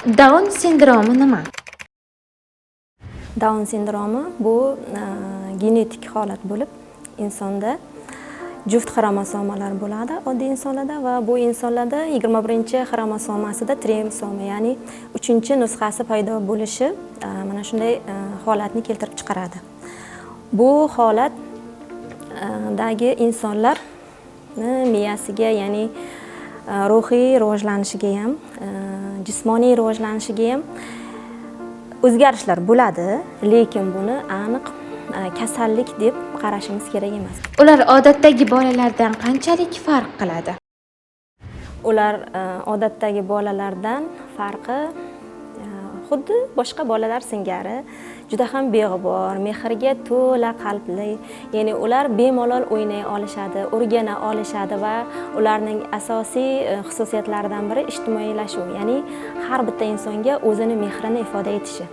Down sindromi nima? Down sindromi bu genetik holat bo'lib, insonda juft xromosomalar bo'ladi oddiy insonlarda va bu insonlarda 21-xromosomasida trisomiya, ya'ni 3-nusxasi paydo bo'lishi mana shunday holatni keltirib chiqaradi. Bu holatdagi insonlar miyasiga, ya'ni ruhiy rivojlanishiga ham, jismoniy rivojlanishiga ham o'zgarishlar bo'ladi, lekin buni aniq kasallik deb qarashimiz kerak emas. Ular odatdagi bolalardan qanchalik farq qiladi? Ular odatdagi bolalardan farqi xuddi boshqa bolalar singari juda ham beg'ubor, mehrga to'la qalbli. Ya'ni ular bemalol o'ynay olishadi, o'rgana olishadi va ularning asosiy xususiyatlaridan biri ijtimoiylashuv, ya'ni har bitta insonga o'zini mehrini ifoda etishi.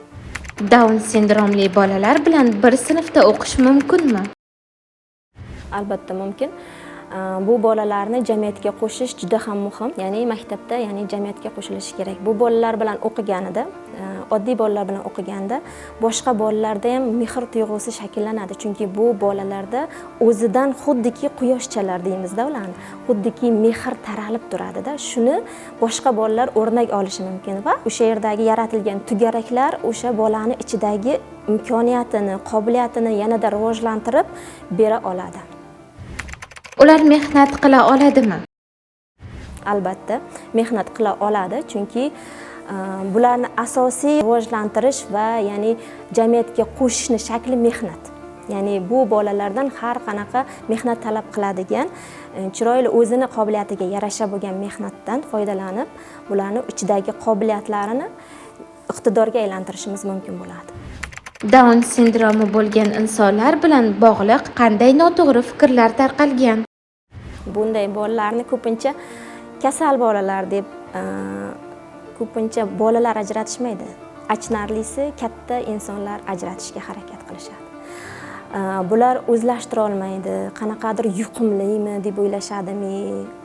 Down sindromli bolalar bilan bir sinfda o'qish mumkinmi? Albatta mumkin. Bu bolalarni jamiyatga qo'shish juda ham muhim. Ya'ni maktabda, ya'ni jamiyatga qo'shilishi kerak. Bu bolalar bilan o'qiganida, oddiy bolalar bilan o'qiganda boshqa bolalarda ham mehr tuyg'usi shakllanadi. Chunki bu bolalarda o'zidan xuddiki quyoshchalar deymizda ularni, xuddiki mehr taralib turadi-da. Shuni boshqa bolalar o'rnak olishi mumkin va o'sha yerdagi yaratilgan tugaraklar o'sha bolani ichidagi imkoniyatini, qobiliyatini yanada rivojlantirib bera oladi. Ular mehnat qila oladimi? Albatta, mehnat qila oladi, chunki bularni asosiy rivojlantirish va ya'ni jamiyatga qo'shishni shakli mehnat. Ya'ni bu bolalardan har qanaqa mehnat talab qiladigan, chiroyli o'zini qobiliyatiga yarasha bo'lgan mehnatdan foydalanib, bularni ichidagi qobiliyatlarini iqtidorga aylantirishimiz mumkin bo'ladi. Down sindromi bo'lgan insonlar bilan bog'liq qanday noto'g'ri fikrlar tarqalgan? Bunday bolalarni ko'pincha kasal bolalar deb ko'pincha bolalar ajratishmaydi. Achinarlisi katta insonlar ajratishga harakat qilishadi. Bular o'zlashtira olmaydi, qanaqadir yuqumlimi deb o'ylashadimi,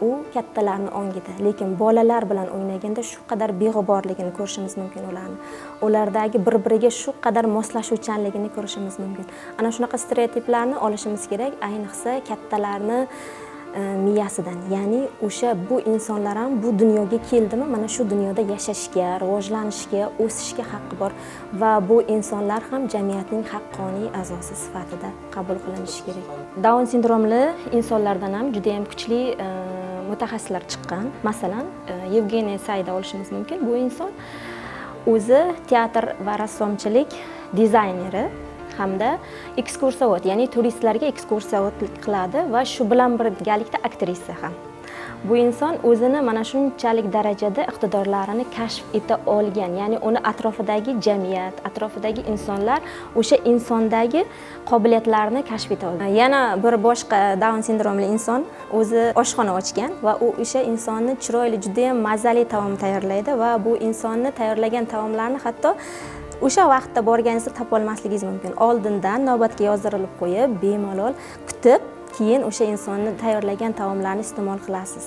u kattalarning ongida. Lekin bolalar bilan o'ynaganda shu qadar beg'uborligini ko'rishimiz mumkin ularni. Ulardagi bir-biriga shu qadar moslashuvchanligini ko'rishimiz mumkin. Ana shunaqa stereotiplarni olishimiz kerak, ayniqsa kattalarni miyasidan. Ya'ni o'sha bu insonlar ham bu dunyoga keldimi, mana shu dunyoda yashashga, rivojlanishga, o'sishga haqqi bor va bu insonlar ham jamiyatning haqqoniy a'zosi sifatida qabul qilinishi kerak. Down sindromli insonlardan ham juda ham kuchli mutaxassislar chiqqan. Masalan, Yevgeniy Sayda olishimiz mumkin. Bu inson o'zi teatr va rassomchilik dizayneri hamda ekskursovod, ya'ni turistlarga ekskursiyavodlik qiladi va shu bilan birgalikda aktrisa ham. Bu inson o'zini mana shunchalik darajada iqtidorlarini kashf eta olgan, ya'ni uni atrofidagi jamiyat, atrofidagi insonlar o'sha insondagi qobiliyatlarini kashf eta olgan. Yana bir boshqa Down sindromli inson o'zi oshxona ochgan va u o'sha insonni chiroyli, juda ham mazali taom tayyorlaydi va bu insonni tayyorlagan taomlarni hatto o'sha vaqtda borganingizda topib olmasligingiz mumkin. Oldindan navbatga yozdirilib qo'yib, bemalol kutib, keyin o'sha insonni tayyorlagan taomlarni iste'mol qilasiz.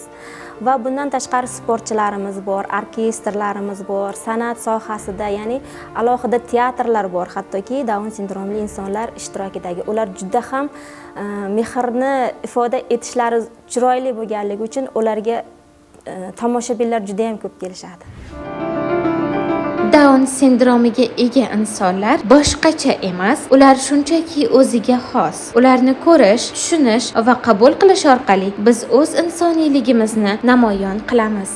Va bundan tashqari sportchilarimiz bor, orkestrlarimiz bor, san'at sohasida, ya'ni alohida teatrlar bor, hattoki Down sindromli insonlar ishtirokidagi. Ular juda ham mehrni ifoda etishlari chiroyli bo'lganligi uchun ularga tomoshabinlar juda ham ko'p kelishadi. Down sindromiga ega insonlar boshqacha emas, ular shunchaki o'ziga xos. Ularni ko'rish, tushunish va qabul qilish orqali biz o'z insoniyligimizni namoyon qilamiz.